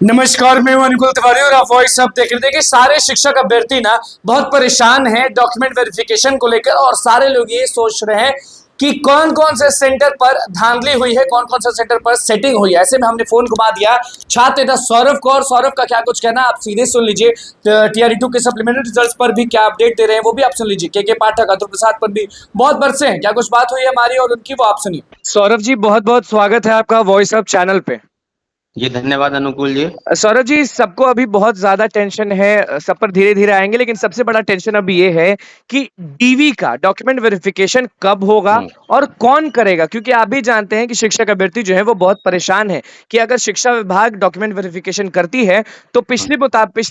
नमस्कार, मैं हूं अनुकुल तिवारी और आप वॉइस अब देख रहे थे कि सारे शिक्षक अभ्यर्थी ना बहुत परेशान हैं डॉक्यूमेंट वेरिफिकेशन को लेकर और सारे लोग ये सोच रहे हैं कि कौन कौन से सेंटर पर धांधली हुई है, कौन कौन से सेंटर पर सेटिंग हुई है। ऐसे में हमने फोन घुमा दिया छात्र नेता सौरभ को, और सौरभ का क्या कुछ कहना आप सीधे सुन लीजिए। टीआरई 2 के सप्लीमेंट्री रिजल्ट्स पर भी क्या अपडेट दे रहे हैं वो भी आप सुन लीजिए। के पाठक, अतुल प्रसाद पर भी बहुत बरसे हैं, क्या कुछ बात हुई है हमारी और उनकी, वो आप सुनिए। सौरभ जी, बहुत बहुत स्वागत है आपका वॉइस अब चैनल पे। जी धन्यवाद अनुकूल जी। सौरभ जी, सबको अभी बहुत ज्यादा टेंशन है, सब पर धीरे धीरे आएंगे, लेकिन सबसे बड़ा टेंशन अभी ये है कि डीवी का डॉक्यूमेंट वेरिफिकेशन कब होगा और कौन करेगा, क्योंकि आप भी जानते हैं कि शिक्षक अभ्यर्थी जो है वो बहुत परेशान है कि अगर शिक्षा विभाग डॉक्यूमेंट वेरिफिकेशन करती है तो पिछली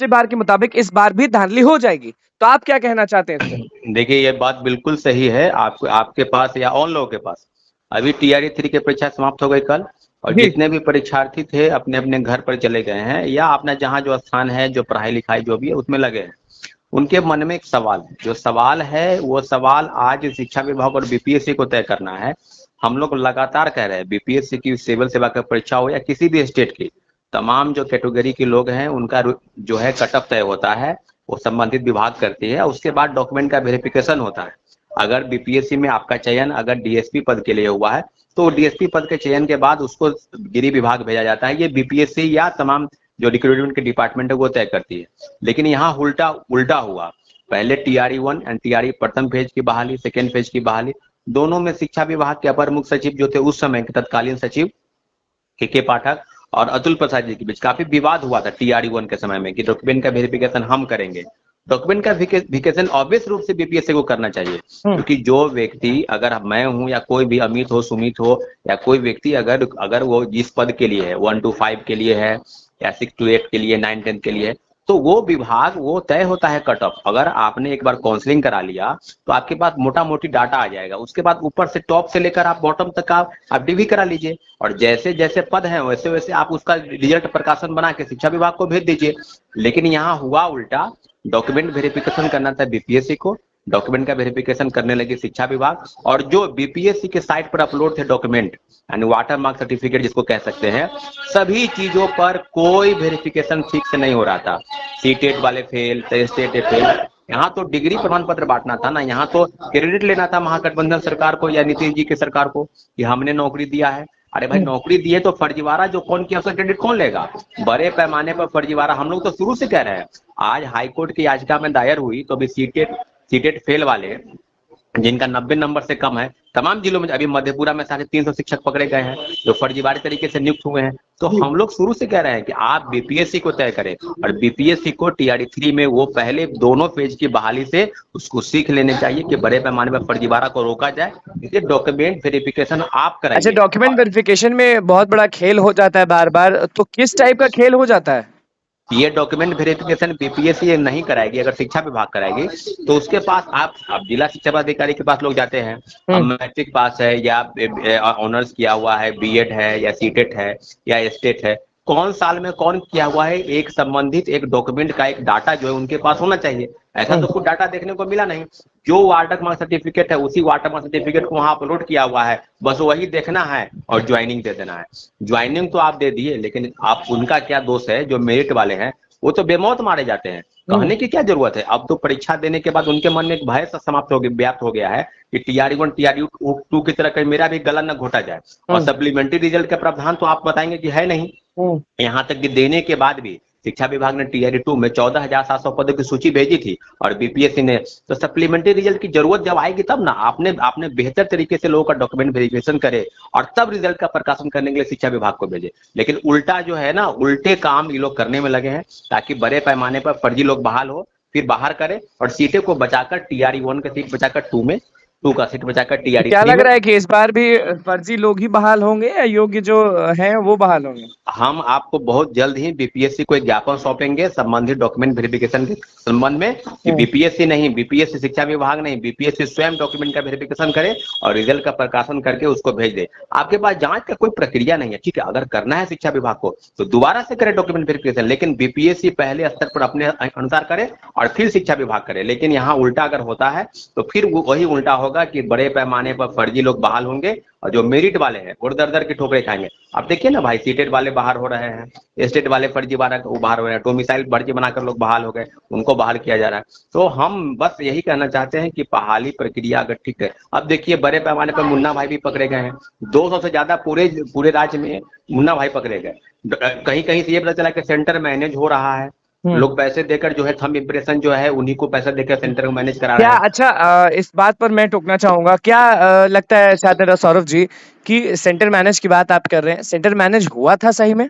बार के मुताबिक इस बार भी धांधली हो जाएगी। तो आप क्या कहना चाहते हैं इससे? देखिए ये बात बिल्कुल सही है। आपके पास या और लोगों के पास अभी टीआरई 3 की परीक्षा समाप्त हो गई कल, और जितने भी परीक्षार्थी थे अपने अपने घर पर चले गए हैं या अपना जहाँ जो स्थान है, जो पढ़ाई लिखाई जो भी है उसमें लगे हैं। उनके मन में एक सवाल है, जो सवाल है वो सवाल आज शिक्षा विभाग और बीपीएससी को तय करना है। हम लोग लगातार कह रहे हैं बीपीएससी की सिविल सेवा की परीक्षा हो या किसी भी स्टेट की, तमाम जो कैटेगरी के लोग हैं उनका जो है कट ऑफ तय होता है, वो संबंधित विभाग करती है। उसके बाद डॉक्यूमेंट का वेरिफिकेशन होता है। अगर बीपीएससी में आपका चयन अगर डीएसपी पद के लिए हुआ है तो डीएसपी पद के चयन के बाद उसको गिरी विभाग भेजा जाता है। ये बीपीएससी या तमाम जो रिक्रूटमेंट के डिपार्टमेंट है वो तय करती है। लेकिन यहाँ उल्टा उल्टा हुआ। पहले टीआरई 1 एंड टीआरई प्रथम फेज की बहाली, सेकेंड फेज की बहाली, दोनों में शिक्षा विभाग के अपर मुख्य सचिव जो थे उस समय के तत्कालीन सचिव के पाठक और अतुल प्रसाद जी के बीच काफी विवाद हुआ था टीआरई 1 के समय में कि डॉक्यूमेंट का वेरिफिकेशन हम करेंगे। डॉक्यूमेंट का वेरिफिकेशन ऑब्वियस रूप से बीपीएससी को करना चाहिए, क्योंकि जो व्यक्ति, अगर मैं हूं या कोई भी अमित हो, सुमित हो या कोई व्यक्ति, अगर वो जिस पद के लिए है 1 to 5 के लिए है या 6 to 8 के लिए, 9 10 के लिए, तो वो विभाग वो तय होता है कट ऑफ। अगर आपने एक बार काउंसलिंग करा लिया तो आपके पास मोटा मोटी डाटा आ जाएगा। उसके बाद ऊपर से टॉप से लेकर आप बॉटम तक आप डीवी करा लीजिए, और जैसे जैसे पद है वैसे वैसे आप उसका रिजल्ट प्रकाशन बना के शिक्षा विभाग को भेज दीजिए। लेकिन यहाँ हुआ उल्टा। डॉक्यूमेंट वेरिफिकेशन करना था बीपीएससी को, डॉक्यूमेंट का वेरिफिकेशन करने लगे शिक्षा विभाग। और जो बीपीएससी के साइट पर अपलोड थे डॉक्यूमेंट यानी वाटर मार्क सर्टिफिकेट जिसको कह सकते हैं, सभी चीजों पर कोई वेरिफिकेशन ठीक से नहीं हो रहा था। सीटेट वाले फेल, टेस्टेट फेल। यहाँ तो डिग्री प्रमाण पत्र बांटना था ना, यहाँ तो क्रेडिट लेना था महागठबंधन सरकार को या नीतीश जी की सरकार को कि हमने नौकरी दिया है। अरे भाई, नौकरी दिए तो फर्जीवाड़ा जो कौन किया उसका क्रेडिट कौन लेगा? बड़े पैमाने पर फर्जीवाड़ा हम लोग तो शुरू से कह रहे हैं। आज हाईकोर्ट की याचिका में दायर हुई तो अभी सीटेट फेल वाले जिनका 90 नंबर से कम है, तमाम जिलों में अभी मधेपुरा में 350 शिक्षक पकड़े गए हैं जो फर्जीवाड़े तरीके से नियुक्त हुए हैं। तो हम लोग शुरू से कह रहे हैं कि आप बीपीएससी को तय करें, और बीपीएससी को टीआरई 3 में वो पहले दोनों फेज की बहाली से उसको सीख लेने चाहिए कि बड़े पैमाने पर फर्जीवाड़ा को रोका जाए। इसलिए डॉक्यूमेंट वेरिफिकेशन आप कराइए। अच्छा, डॉक्यूमेंट वेरिफिकेशन में बहुत बड़ा खेल हो जाता है बार बार, तो किस टाइप का खेल हो जाता है? ये डॉक्यूमेंट वेरिफिकेशन बीपीएससी नहीं कराएगी, अगर शिक्षा विभाग कराएगी तो उसके पास आप जिला शिक्षा पदाधिकारी के पास लोग जाते हैं। अब मैट्रिक पास है या ऑनर्स किया हुआ है, बीएड है या सीटेट है या एस्टेट है, कौन साल में कौन किया हुआ है, एक संबंधित एक डॉक्यूमेंट का एक डाटा जो है उनके पास होना चाहिए। ऐसा तो कुछ डाटा देखने को मिला नहीं। जो वाटर मार्क सर्टिफिकेट है उसी वाटर मार्क सर्टिफिकेट को वहां अपलोड किया हुआ है, बस वही देखना है और ज्वाइनिंग दे देना है। ज्वाइनिंग तो आप दे दिए, लेकिन आप उनका क्या दोष है? जो मेरिट वाले हैं वो तो बेमौत मारे जाते हैं। कहने की क्या जरूरत है? अब तो परीक्षा देने के बाद उनके मन में एक भय समाप्त हो गया, व्याप्त हो गया है कि टीआरई 1 टीआरई 2 की तरह कहीं मेरा भी गला न घोटा जाए। और सप्लीमेंट्री रिजल्ट का प्रावधान तो आप बताएंगे कि है नहीं। यहाँ तक कि देने के बाद भी शिक्षा विभाग ने टीआरई 2 में 14,700 पदों की सूची भेजी थी और बीपीएससी ने, तो सप्लीमेंट्री रिजल्ट की जरूरत जब आएगी तब ना आपने बेहतर तरीके से लोगों का डॉक्यूमेंट वेरिफिकेशन करे और तब रिजल्ट का प्रकाशन करने के लिए शिक्षा विभाग को भेजे। लेकिन उल्टा जो है ना, उल्टे काम ये लोग करने में लगे हैं ताकि बड़े पैमाने पर फर्जी लोग बहाल हो, फिर बाहर करे और सीटें को बचाकर टीआरई 1 का सीट बचाकर 2 का सीट बचाकर टीआरई 3 क्या लग रहा है कि इस बार भी फर्जी लोग ही बहाल होंगे या योग्य जो हैं वो बहाल होंगे? हम आपको बहुत जल्द ही बीपीएससी को एक ज्ञापन सौंपेंगे संबंधित डॉक्यूमेंट वेरिफिकेशन के संबंध में कि बीपीएससी नहीं, बीपीएससी शिक्षा विभाग नहीं, बीपीएससी स्वयं डॉक्यूमेंट का वेरिफिकेशन करे और रिजल्ट का प्रकाशन करके उसको भेज दे। आपके पास जांच का कोई प्रक्रिया नहीं है, ठीक है? अगर करना है शिक्षा विभाग को तो दोबारा से करे डॉक्यूमेंट वेरिफिकेशन, लेकिन बीपीएससी पहले स्तर पर अपने अनुसार करे और फिर शिक्षा विभाग करे। लेकिन यहाँ उल्टा अगर होता है तो फिर वही उल्टा होगा होगा कि बड़े पैमाने पर फर्जी लोग बहाल होंगे और जो मेरिट वाले हैं वो दर दर की ठोकरें खाएंगे। आप देखिए ना भाई, सीटेड वाले बाहर हो रहे हैं, स्टेट वाले फर्जी बाहर हो रहे हैं, डोमिसाइल फर्जी बनाकर लोग बहाल हो गए, उनको बहाल किया जा रहा है। तो हम बस यही कहना चाहते हैं कि बहाली प्रक्रिया अगर ठीक है। अब देखिए बड़े पैमाने पर मुन्ना भाई भी पकड़े गए हैं, 200 से ज्यादा पूरे पूरे राज्य में मुन्ना भाई पकड़े गए। कहीं कहीं से ये पता चला कि सेंटर मैनेज हो रहा है, लोग पैसे देकर जो है थंब इम्प्रेशन जो है उन्हीं को पैसा देकर सेंटर को मैनेज करा रहे क्या हैं। अच्छा इस बात पर मैं टोकना चाहूंगा, क्या लगता है छात्र सौरभ जी कि सेंटर मैनेज की बात आप कर रहे हैं, सेंटर मैनेज हुआ था सही में?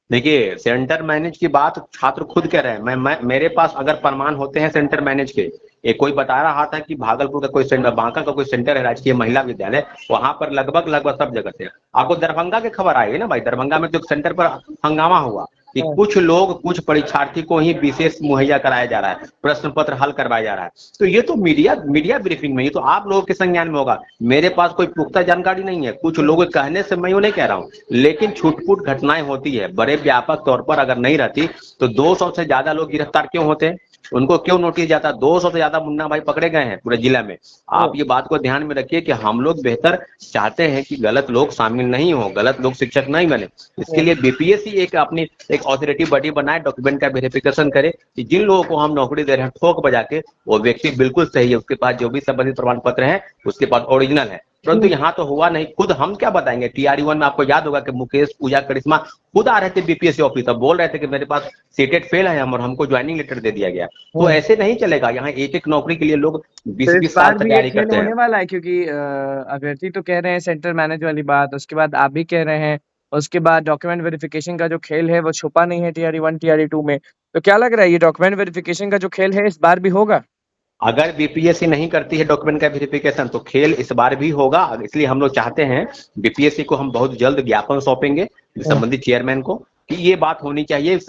देखिए सेंटर मैनेज की बात छात्र खुद कह रहे हैं। मैं मेरे पास अगर प्रमाण होते हैं सेंटर मैनेज के, एक कोई बता रहा था कि भागलपुर का कोई सेंटर, बांका का कोई सेंटर है राजकीय महिला विद्यालय, वहां पर लगभग लगभग सब जगह से। आपको दरभंगा की खबर आई है ना भाई, दरभंगा में जो सेंटर पर हंगामा हुआ कि कुछ लोग कुछ परीक्षार्थी को ही विशेष मुहैया कराया जा रहा है, प्रश्न पत्र हल करवाया जा रहा है। तो ये तो मीडिया ब्रीफिंग में, ये तो आप लोगों के संज्ञान में होगा। मेरे पास कोई पुख्ता जानकारी नहीं है, कुछ लोग कहने से मैं यूं नहीं कह रहा हूं, लेकिन छुटपुट घटनाएं होती है। बड़े व्यापक तौर पर अगर नहीं रहती तो 200 से ज्यादा लोग गिरफ्तार क्यों होते हैं, उनको क्यों नोटिस जाता? 200 से ज्यादा मुन्ना भाई पकड़े गए हैं पूरे जिला में। आप ये बात को ध्यान में रखिए कि हम लोग बेहतर चाहते हैं कि गलत लोग शामिल नहीं हो, गलत लोग शिक्षक नहीं बने। इसके लिए बीपीएससी एक अपनी एक ऑथोरिटी बॉडी बनाए, डॉक्यूमेंट का वेरिफिकेशन करे कि जिन लोगों को हम नौकरी दे रहे हैं ठोक बजा के, वो व्यक्ति बिल्कुल सही है, उसके पास जो भी संबंधित प्रमाण पत्र है उसके पास ओरिजिनल है। परंतु यहाँ तो हुआ नहीं। खुद हम क्या बताएंगे, TRE-1 में आपको याद होगा कि मुकेश, पूजा, करिश्मा खुद आ रहे थे बीपीएससी ऑफिसर, बोल रहे थे कि मेरे पास सीटेट फेल है और हमको ज्वाइनिंग लेटर दे दिया गया। तो ऐसे नहीं चलेगा, यहाँ एक एक नौकरी के लिए लोग 20-20 साल तक तैयारी करते हैं। होने वाला है क्योंकि अभ्यर्थी तो कह रहे हैं सेंटर मैनेज वाली बात, उसके बाद आप भी कह रहे हैं, उसके बाद डॉक्यूमेंट वेरिफिकेशन का जो खेल है वो छुपा नहीं है TRE-1 TRE-2 में। तो क्या लग रहा है ये डॉक्यूमेंट वेरिफिकेशन का जो खेल है इस बार भी होगा? अगर बीपीएससी नहीं करती है डॉक्यूमेंट का वेरिफिकेशन तो खेल इस बार भी होगा। इसलिए हम लोग चाहते हैं, बीपीएससी को हम बहुत जल्द ज्ञापन सौंपेंगे संबंधित चेयरमैन को कि ये बात होनी चाहिए।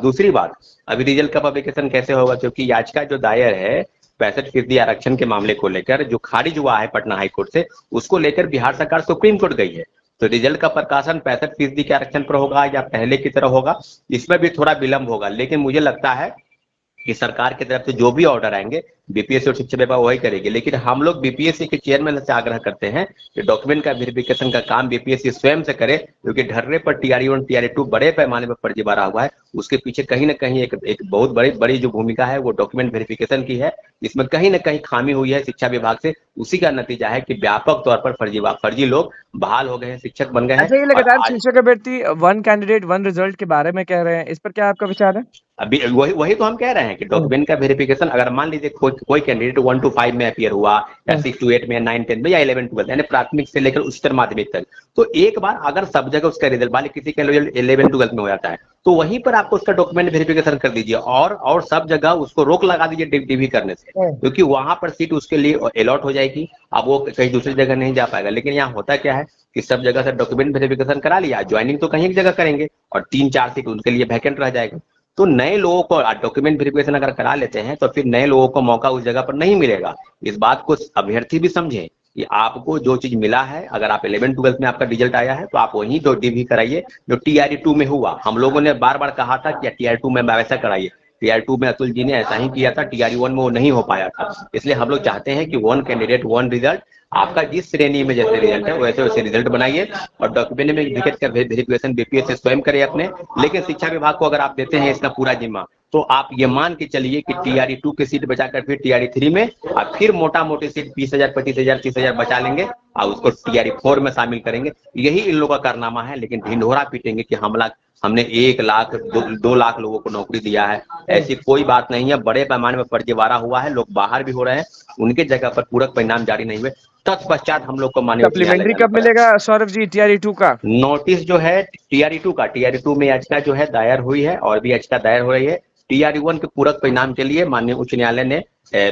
दूसरी बात, अभी रिजल्ट का पब्लिकेशन कैसे होगा, क्योंकि याचिका जो दायर है 65% आरक्षण के मामले को लेकर, जो खारिज हुआ है पटना हाईकोर्ट से, उसको लेकर बिहार सरकार सुप्रीम कोर्ट गई है। तो रिजल्ट का प्रकाशन 65% के आरक्षण पर होगा या पहले की तरह होगा, इसमें भी थोड़ा विलंब होगा। लेकिन मुझे लगता है कि सरकार की तरफ से जो भी ऑर्डर आएंगे बीपीएससी और शिक्षा विभाग वही करेगी। लेकिन हम लोग बीपीएससी के चेयरमैन से आग्रह करते हैं कि डॉक्यूमेंट का वेरिफिकेशन का काम बीपीएससी स्वयं से करे, क्योंकि ढर्रे पर TRE-1 TRE-2 बड़े पैमाने पर फर्जी भरा हुआ है। उसके पीछे कहीं ना कहीं एक बहुत बड़ी जो भूमिका है वो डॉक्यूमेंट वेरिफिकेशन की है। इसमें कहीं ना कहीं खामी हुई है शिक्षा विभाग से। उसी का नतीजा है कि व्यापक तौर पर फर्जी लोग बहाल हो गए हैं, शिक्षक बन गए हैं। अच्छा, ये और लगातार आज शिक्षक अभ्यर्थी वन कैंडिडेट वन रिजल्ट के बारे में कह रहे हैं, इस पर क्या आपका विचार है? अभी वही तो हम कह रहे हैं कि डॉक्यूमेंट का वेरिफिकेशन, अगर मान लीजिए कोई कैंडिडेट 1 to 5 में अपियर हुआ या 6 to 8 में, 9 10 में या 11 12 यानी प्राथमिक से लेकर उच्चतर माध्यमिक तक, तो एक बार अगर सब जगह उसका रिजल्ट, मान किसी का 11 12 में हो जाता है, तो वहीं पर आपको उसका डॉक्यूमेंट वेरिफिकेशन कर दीजिए और सब जगह उसको रोक लगा दीजिए डीवी करने से, क्योंकि वहां पर सीट उसके लिए अलॉट हो जाएगी। अब वो कहीं दूसरी जगह नहीं जा पाएगा। लेकिन यहाँ होता क्या है कि सब जगह से डॉक्यूमेंट वेरिफिकेशन करा लिया, ज्वाइनिंग तो कहीं एक जगह करेंगे और 3-4 सीट उनके लिए वैकेंट रह जाएगा। तो नए लोगों को डॉक्यूमेंट वेरिफिकेशन अगर करा लेते हैं तो फिर नए लोगों को मौका उस जगह पर नहीं मिलेगा। इस बात को अभ्यर्थी भी समझें कि आपको जो चीज मिला है, अगर आप 11 12 में आपका रिजल्ट आया है तो आप वहीं डीवी कराइए जो TRE-2 में हुआ। हम लोगों ने बार बार कहा था कि TRE-2 में वैसा कराइए। TRE-2 में अतुल जी ने ऐसा ही किया था, TRE-1 में वो नहीं हो पाया था। इसलिए हम लोग चाहते हैं कि 1 कैंडिडेट 1 रिजल्ट, आपका जिस श्रेणी में जैसे रिजल्ट है वैसे वैसे रिजल्ट बनाइए और डॉक्यूमेंट में विकेट का वेरिफिकेशन बीपीएससी स्वयं करे अपने। लेकिन शिक्षा विभाग को अगर आप देते हैं इसका पूरा जिम्मा, तो आप ये मान के चलिए कि TRE-2 की सीट बचाकर फिर TRE-3 में और फिर मोटा मोटी सीट 20,000 25,000 30,000 बचा लेंगे और उसको TRE-4 में शामिल करेंगे। यही इन लोगों का कारनामा है। लेकिन ढिंढोरा पीटेंगे कि हमने 1 लाख 2 लाख लोगों को नौकरी दिया है, ऐसी कोई बात नहीं है। बड़े पैमाने में फर्जीवाड़ा हुआ है, लोग बाहर भी हो रहे हैं, उनके जगह पर पूरक परिणाम जारी नहीं हुए। तत्पश्चात हम लोग को मान्य सप्लीमेंट्री कब मिलेगा सौरभ जी TRE-2 का? नोटिस जो है TRE-2 में याचिका जो है दायर हुई है और भी याचिका दायर हो रही है। TRE-1 के पूरक परिणाम के लिए माननीय उच्च न्यायालय ने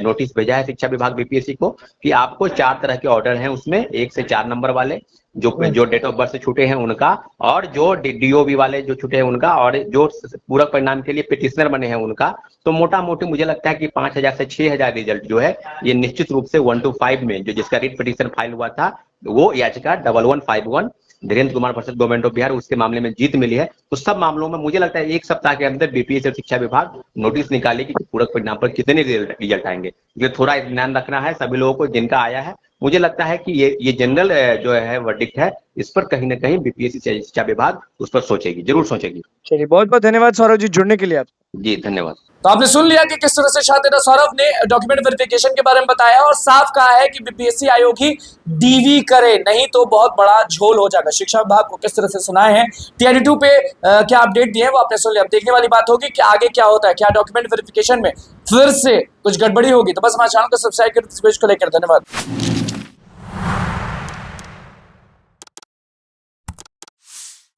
नोटिस भेजा है शिक्षा विभाग बीपीएससी को कि आपको 4 तरह के ऑर्डर हैं, उसमें 1 से 4 नंबर वाले जो डेट ऑफ बर्थ से छूटे हैं उनका, और जो DOB वाले जो छूटे हैं उनका, और जो पूरक परिणाम के लिए पिटिशनर बने हैं उनका। तो मोटा मोटी मुझे लगता है कि 5,000 से 6,000 रिजल्ट जो है ये निश्चित रूप से 1 to 5 में जो जिसका रिट पिटिशन फाइल हुआ था वो याचिका 1151 Dhirendra Kumar versus government of Bihar, उसके मामले में जीत मिली है। तो सब मामलों में मुझे लगता है 1 सप्ताह के अंदर बीपीएससी और शिक्षा विभाग नोटिस निकालेगी कि पूरक परिणाम पर कितने रिजल्ट आएंगे। ये थोड़ा ध्यान रखना है सभी लोगों को जिनका आया है। मुझे लगता है कि ये जनरल जो है वर्डिक्ट है, इस पर कहीं ना कहीं बीपीएससी शिक्षा विभाग उस पर सोचेगी, जरूर सोचेगी। चलिए, बहुत बहुत धन्यवाद सौरभ जी जुड़ने के लिए आप। जी धन्यवाद। तो आपने सुन लिया कि किस तरह से छात्र सौरभ ने डॉक्यूमेंट वेरिफिकेशन के बारे में बताया और साफ कहा है कि बीपीएससी आयोग ही डीवी करे, नहीं तो बहुत बड़ा झोल हो जाएगा। शिक्षा विभाग को किस तरह से सुनाए हैं, TRT2 पे क्या अपडेट दिए हैं वो आपने सुन लिया। अब देखने वाली बात होगी कि आगे क्या होता है, क्या डॉक्यूमेंट वेरिफिकेशन में फिर से कुछ गड़बड़ी होगी। तो बस हमारे चैनल को सब्सक्राइब कर इस पेज को लेकर धन्यवाद।